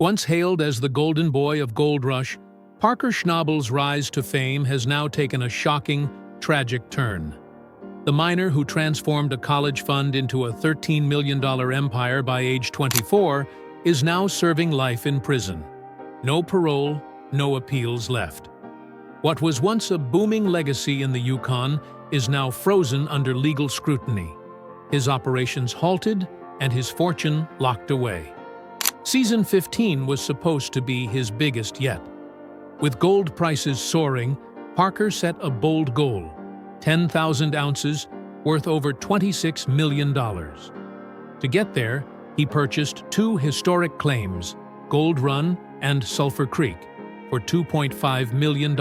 Once hailed as the golden boy of Gold Rush, Parker Schnabel's rise to fame has now taken a shocking, tragic turn. The miner who transformed a college fund into a $13 million empire by age 24 is now serving life in prison. No parole, no appeals left. What was once a booming legacy in the Yukon is now frozen under legal scrutiny. His operations halted and his fortune locked away. Season 15 was supposed to be his biggest yet. With gold prices soaring, Parker set a bold goal: 10,000 ounces, worth over $26 million. To get there, he purchased two historic claims, Gold Run and Sulphur Creek, for $2.5 million.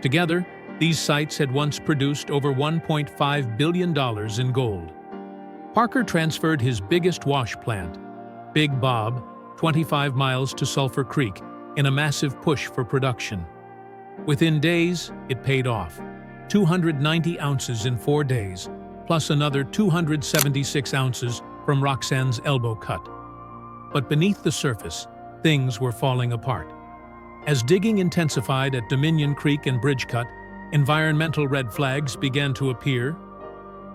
Together, these sites had once produced over $1.5 billion in gold. Parker transferred his biggest wash plant, Big Bob, 25 miles to Sulphur Creek, in a massive push for production. Within days, it paid off. 290 ounces in 4 days, plus another 276 ounces from Roxanne's elbow cut. But beneath the surface, things were falling apart. As digging intensified at Dominion Creek and Bridgecut, environmental red flags began to appear.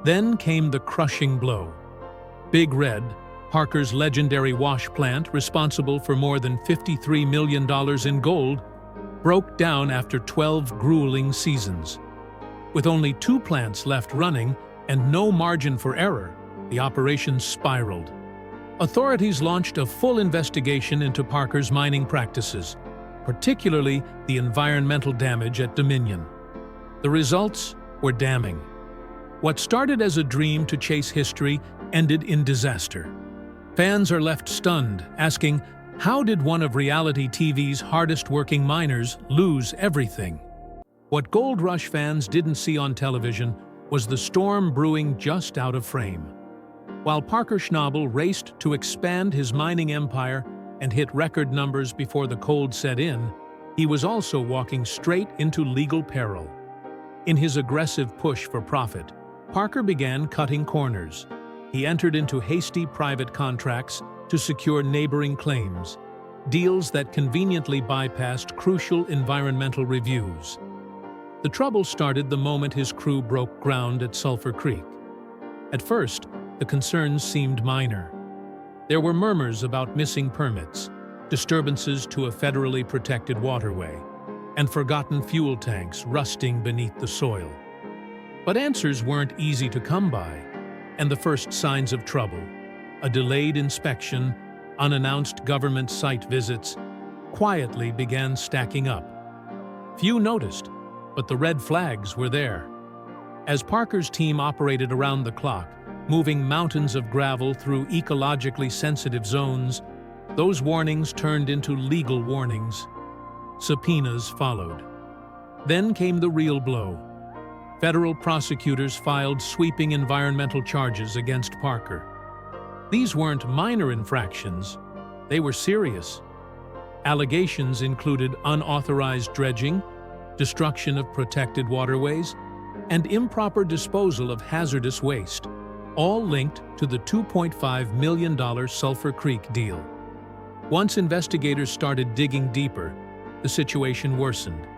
Then came the crushing blow. Big Red, Parker's legendary wash plant responsible for more than $53 million in gold, broke down after 12 grueling seasons. With only 2 plants left running and no margin for error, the operation spiraled. Authorities launched a full investigation into Parker's mining practices, particularly the environmental damage at Dominion. The results were damning. What started as a dream to chase history ended in disaster. Fans are left stunned, asking, how did one of reality TV's hardest-working miners lose everything? What Gold Rush fans didn't see on television was the storm brewing just out of frame. While Parker Schnabel raced to expand his mining empire and hit record numbers before the cold set in, he was also walking straight into legal peril. In his aggressive push for profit, Parker began cutting corners. He entered into hasty private contracts to secure neighboring claims, deals that conveniently bypassed crucial environmental reviews. The trouble started the moment his crew broke ground at Sulphur Creek. At first, the concerns seemed minor. There were murmurs about missing permits, disturbances to a federally protected waterway, and forgotten fuel tanks rusting beneath the soil. But answers weren't easy to come by, and the first signs of trouble, a delayed inspection, unannounced government site visits, quietly began stacking up. Few noticed, but the red flags were there. As Parker's team operated around the clock, moving mountains of gravel through ecologically sensitive zones, those warnings turned into legal warnings. Subpoenas followed. Then came the real blow. Federal prosecutors filed sweeping environmental charges against Parker. These weren't minor infractions, they were serious. Allegations included unauthorized dredging, destruction of protected waterways, and improper disposal of hazardous waste, all linked to the $2.5 million Sulphur Creek deal. Once investigators started digging deeper, the situation worsened.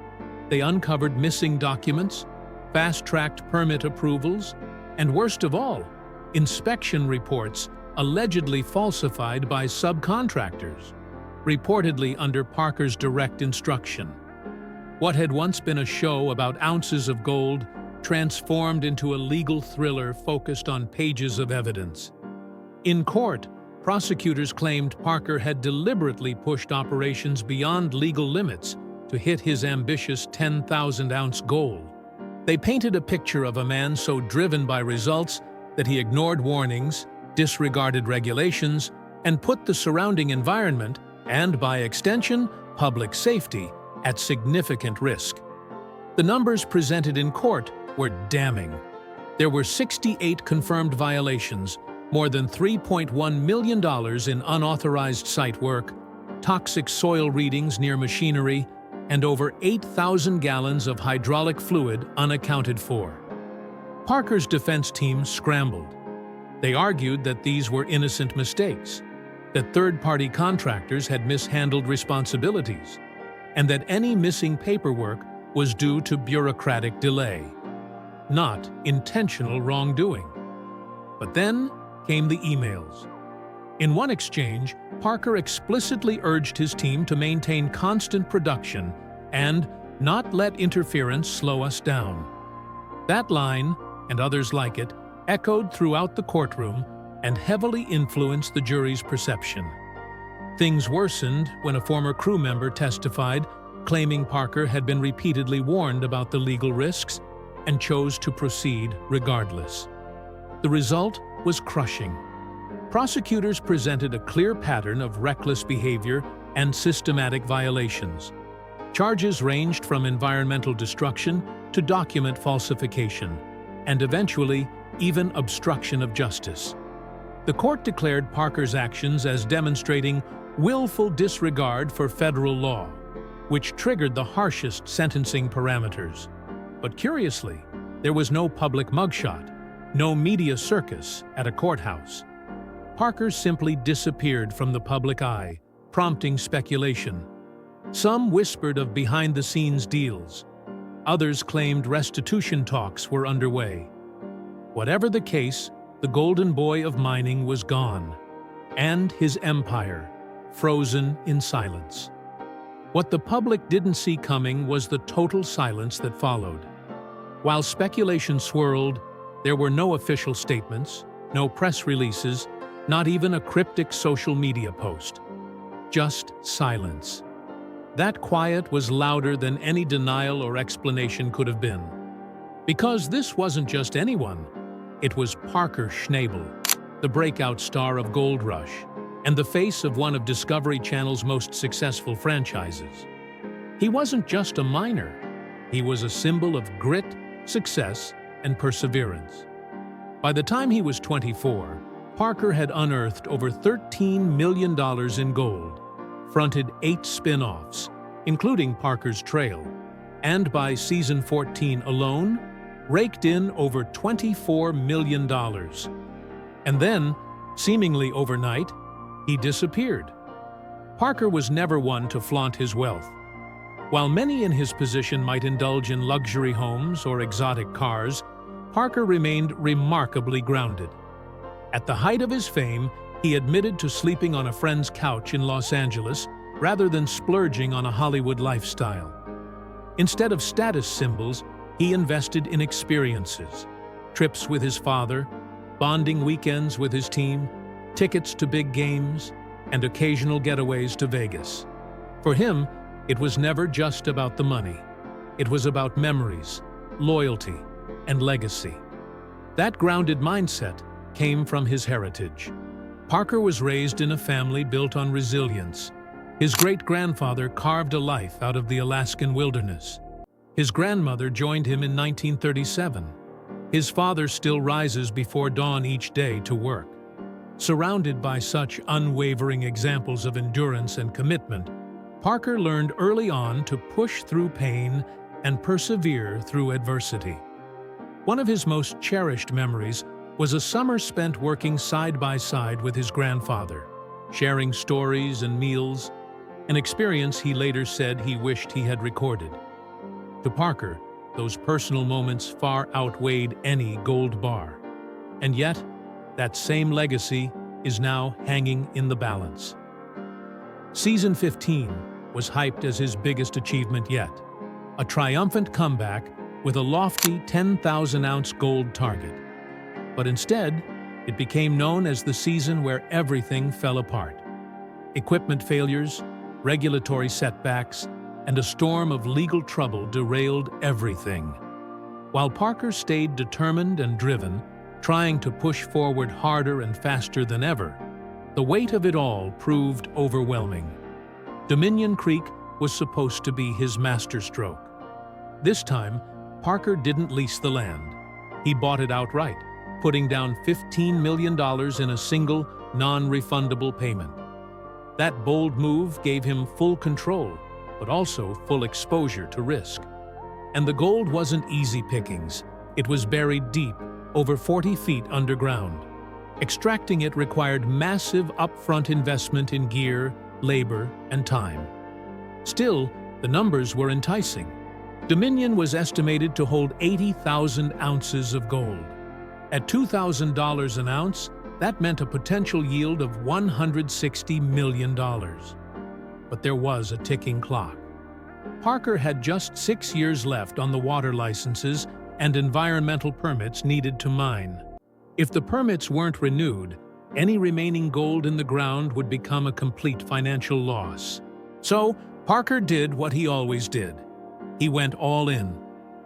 They uncovered missing documents, fast-tracked permit approvals, and worst of all, inspection reports allegedly falsified by subcontractors, reportedly under Parker's direct instruction. What had once been a show about ounces of gold transformed into a legal thriller focused on pages of evidence. In court, prosecutors claimed Parker had deliberately pushed operations beyond legal limits to hit his ambitious 10,000-ounce goal. They painted a picture of a man so driven by results that he ignored warnings, disregarded regulations, and put the surrounding environment, and by extension, public safety, at significant risk. The numbers presented in court were damning. There were 68 confirmed violations, more than $3.1 million in unauthorized site work, toxic soil readings near machinery, and over 8,000 gallons of hydraulic fluid unaccounted for. Parker's defense team scrambled. They argued that these were innocent mistakes. that third-party contractors had mishandled responsibilities, and that any missing paperwork was due to bureaucratic delay, not intentional wrongdoing. But then came the emails. In one exchange, Parker explicitly urged his team to maintain constant production and not let interference slow us down. That line, and others like it, echoed throughout the courtroom and heavily influenced the jury's perception. Things worsened when a former crew member testified, claiming Parker had been repeatedly warned about the legal risks and chose to proceed regardless. The result was crushing. Prosecutors presented a clear pattern of reckless behavior and systematic violations. Charges ranged from environmental destruction to document falsification, and eventually, even obstruction of justice. The court declared Parker's actions as demonstrating willful disregard for federal law, which triggered the harshest sentencing parameters. But curiously, there was no public mugshot, no media circus at a courthouse. Parker simply disappeared from the public eye, prompting speculation. Some whispered of behind-the-scenes deals. Others claimed restitution talks were underway. Whatever the case, the golden boy of mining was gone, and his empire frozen in silence. What the public didn't see coming was the total silence that followed. While speculation swirled, there were no official statements, no press releases, not even a cryptic social media post. Just silence. That quiet was louder than any denial or explanation could have been. Because this wasn't just anyone, it was Parker Schnabel, the breakout star of Gold Rush, and the face of one of Discovery Channel's most successful franchises. He wasn't just a miner. He was a symbol of grit, success, and perseverance. By the time he was 24, Parker had unearthed over $13 million in gold, fronted 8 spin-offs, including Parker's Trail, and by season 14 alone, raked in over $24 million. And then, seemingly overnight, he disappeared. Parker was never one to flaunt his wealth. While many in his position might indulge in luxury homes or exotic cars, Parker remained remarkably grounded. At the height of his fame, he admitted to sleeping on a friend's couch in Los Angeles rather than splurging on a Hollywood lifestyle. Instead of status symbols, he invested in experiences, trips with his father, bonding weekends with his team, tickets to big games, and occasional getaways to Vegas. For him, it was never just about the money. It was about memories, loyalty, and legacy. That grounded mindset came from his heritage. Parker was raised in a family built on resilience. His great-grandfather carved a life out of the Alaskan wilderness. His grandmother joined him in 1937. His father still rises before dawn each day to work. Surrounded by such unwavering examples of endurance and commitment, Parker learned early on to push through pain and persevere through adversity. One of his most cherished memories was a summer spent working side by side with his grandfather, sharing stories and meals, an experience he later said he wished he had recorded. To Parker, those personal moments far outweighed any gold bar. And yet, that same legacy is now hanging in the balance. Season 15 was hyped as his biggest achievement yet, a triumphant comeback with a lofty 10,000-ounce gold target. But instead, it became known as the season where everything fell apart. Equipment failures, regulatory setbacks, and a storm of legal trouble derailed everything. While Parker stayed determined and driven, trying to push forward harder and faster than ever, the weight of it all proved overwhelming. Dominion Creek was supposed to be his masterstroke. This time, Parker didn't lease the land. He bought it outright, putting down $15 million in a single, non-refundable payment. That bold move gave him full control, but also full exposure to risk. And the gold wasn't easy pickings. It was buried deep, over 40 feet underground. Extracting it required massive upfront investment in gear, labor, and time. Still, the numbers were enticing. Dominion was estimated to hold 80,000 ounces of gold. At $2,000 an ounce, that meant a potential yield of $160 million. But there was a ticking clock. Parker had just 6 years left on the water licenses and environmental permits needed to mine. If the permits weren't renewed, any remaining gold in the ground would become a complete financial loss. So, Parker did what he always did. He went all in.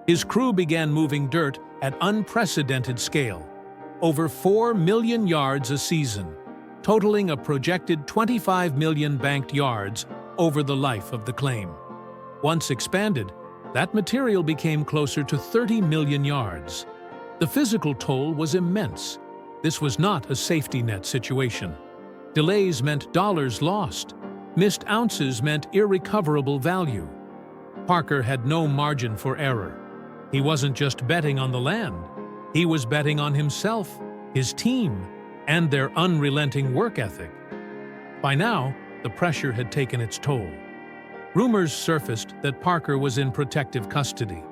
His crew began moving dirt at unprecedented scale, over 4 million yards a season, totaling a projected 25 million banked yards over the life of the claim. Once expanded, that material became closer to 30 million yards. The physical toll was immense. This was not a safety net situation. Delays meant dollars lost. Missed ounces meant irrecoverable value. Parker had no margin for error. He wasn't just betting on the land. He was betting on himself, his team, and their unrelenting work ethic. By now, the pressure had taken its toll. Rumors surfaced that Parker was in protective custody.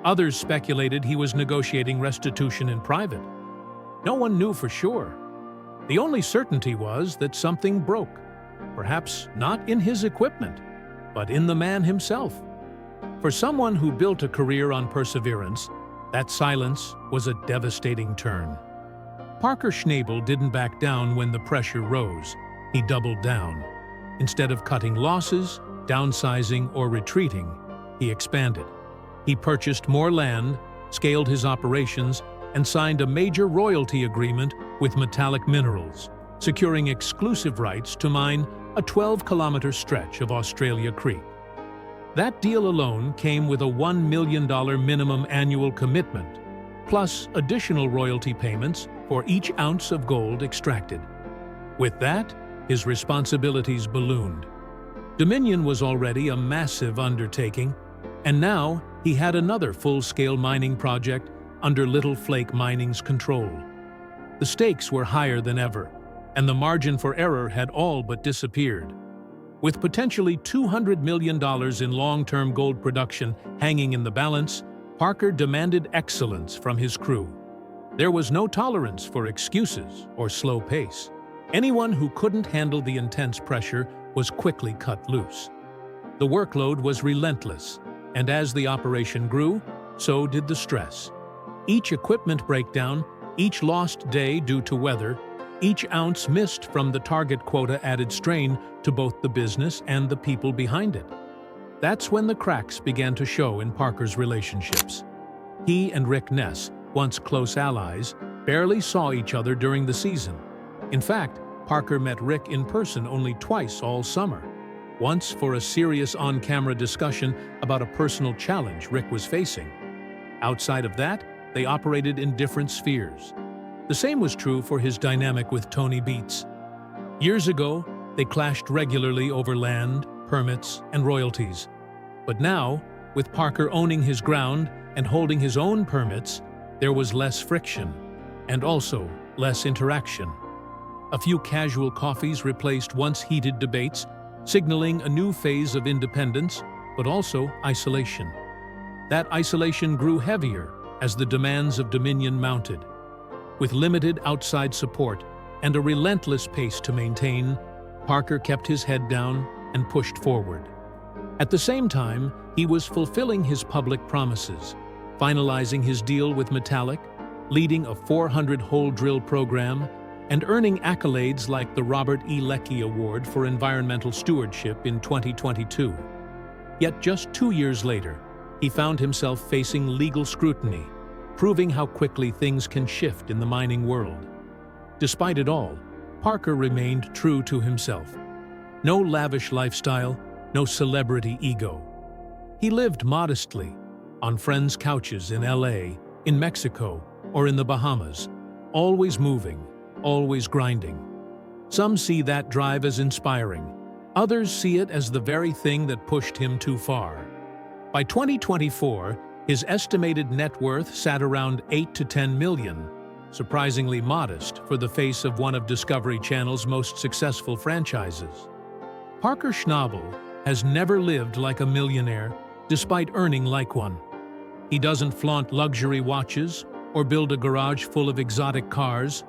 Others speculated he was negotiating restitution in private. No one knew for sure. The only certainty was that something broke, perhaps not in his equipment, but in the man himself. For someone who built a career on perseverance, that silence was a devastating turn. Parker Schnabel didn't back down when the pressure rose. He doubled down. Instead of cutting losses, downsizing, or retreating, he expanded. He purchased more land, scaled his operations, and signed a major royalty agreement with Metallic Minerals, securing exclusive rights to mine a 12-kilometer stretch of Australia Creek. That deal alone came with a $1 million minimum annual commitment, plus additional royalty payments for each ounce of gold extracted. With that, his responsibilities ballooned. Dominion was already a massive undertaking, and now he had another full-scale mining project under Little Flake Mining's control. The stakes were higher than ever, and the margin for error had all but disappeared. With potentially $200 million in long-term gold production hanging in the balance, Parker demanded excellence from his crew. There was no tolerance for excuses or slow pace. Anyone who couldn't handle the intense pressure was quickly cut loose. The workload was relentless, and as the operation grew, so did the stress. Each equipment breakdown, each lost day due to weather, each ounce missed from the target quota added strain to both the business and the people behind it. That's when the cracks began to show in Parker's relationships. He and Rick Ness, once close allies, barely saw each other during the season. In fact, Parker met Rick in person only twice all summer. Once for a serious on-camera discussion about a personal challenge Rick was facing. Outside of that, they operated in different spheres. The same was true for his dynamic with Tony Beets. Years ago, they clashed regularly over land, permits, and royalties. But now, with Parker owning his ground and holding his own permits, there was less friction, and also less interaction. A few casual coffees replaced once heated debates, signaling a new phase of independence, but also isolation. That isolation grew heavier as the demands of Dominion mounted. With limited outside support and a relentless pace to maintain, Parker kept his head down and pushed forward. At the same time, he was fulfilling his public promises, finalizing his deal with Metallic, leading a 400-hole drill program, and earning accolades like the Robert E. Leckie Award for Environmental Stewardship in 2022. Yet just 2 years later, he found himself facing legal scrutiny, proving how quickly things can shift in the mining world. Despite it all, Parker remained true to himself. No lavish lifestyle, no celebrity ego. He lived modestly, on friends' couches in LA, in Mexico, or in the Bahamas, always moving, always grinding. Some see that drive as inspiring. Others see it as the very thing that pushed him too far. By 2024, his estimated net worth sat around $8 to $10 million. surprisingly modest for the face of one of Discovery Channel's most successful franchises. Parker Schnabel has never lived like a millionaire, despite earning like one. He doesn't flaunt luxury watches or build a garage full of exotic cars.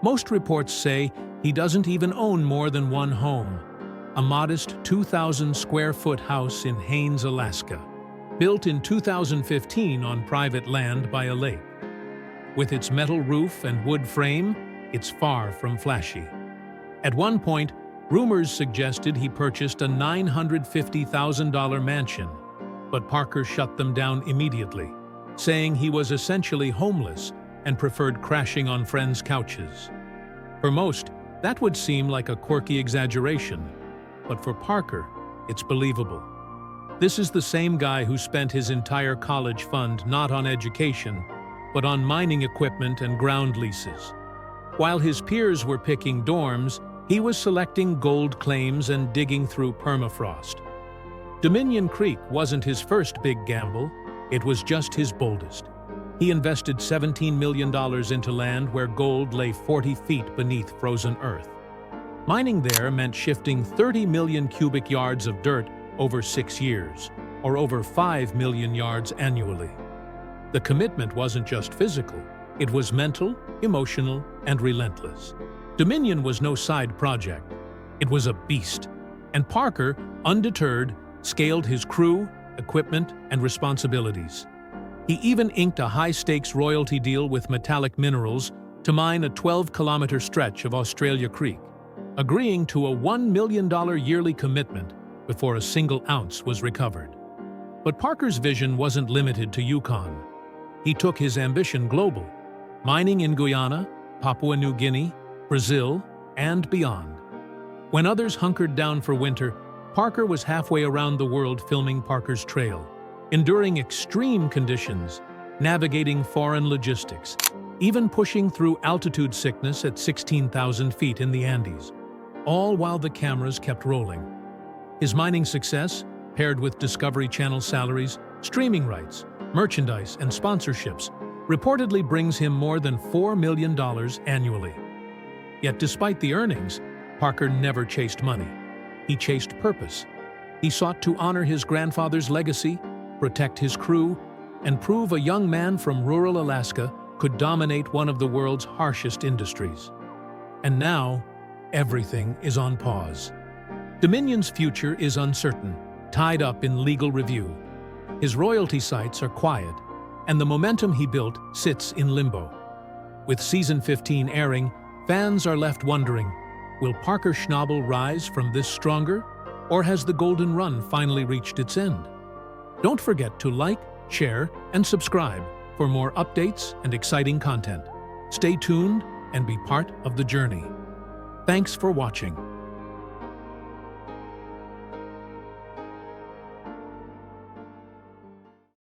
Most reports say he doesn't even own more than one home, a modest 2,000-square-foot house in Haines, Alaska, built in 2015 on private land by a lake. With its metal roof and wood frame, it's far from flashy. At one point, rumors suggested he purchased a $950,000 mansion, but Parker shut them down immediately, saying he was essentially homeless and preferred crashing on friends' couches. For most, that would seem like a quirky exaggeration, but for Parker, it's believable. This is the same guy who spent his entire college fund not on education, but on mining equipment and ground leases. While his peers were picking dorms, he was selecting gold claims and digging through permafrost. Dominion Creek wasn't his first big gamble, it was just his boldest. He invested $17 million into land where gold lay 40 feet beneath frozen earth. Mining there meant shifting 30 million cubic yards of dirt over 6 years, or over 5 million yards annually. The commitment wasn't just physical, it was mental, emotional, and relentless. Dominion was no side project. It was a beast. And Parker, undeterred, scaled his crew, equipment, and responsibilities. He even inked a high-stakes royalty deal with Metallic Minerals to mine a 12-kilometer stretch of Australia Creek, agreeing to a $1 million yearly commitment before a single ounce was recovered. But Parker's vision wasn't limited to Yukon. He took his ambition global, mining in Guyana, Papua New Guinea, Brazil, and beyond. When others hunkered down for winter, Parker was halfway around the world filming Parker's Trail, enduring extreme conditions, navigating foreign logistics, even pushing through altitude sickness at 16,000 feet in the Andes, all while the cameras kept rolling. His mining success, paired with Discovery Channel salaries, streaming rights, merchandise, and sponsorships, reportedly brings him more than $4 million annually. Yet despite the earnings, Parker never chased money. He chased purpose. He sought to honor his grandfather's legacy, protect his crew, and prove a young man from rural Alaska could dominate one of the world's harshest industries. And now, everything is on pause. Dominion's future is uncertain, tied up in legal review. His royalty sites are quiet, and the momentum he built sits in limbo. With Season 15 airing, fans are left wondering, will Parker Schnabel rise from this stronger, or has the golden run finally reached its end? Don't forget to like, share, and subscribe for more updates and exciting content. Stay tuned and be part of the journey. Thanks for watching.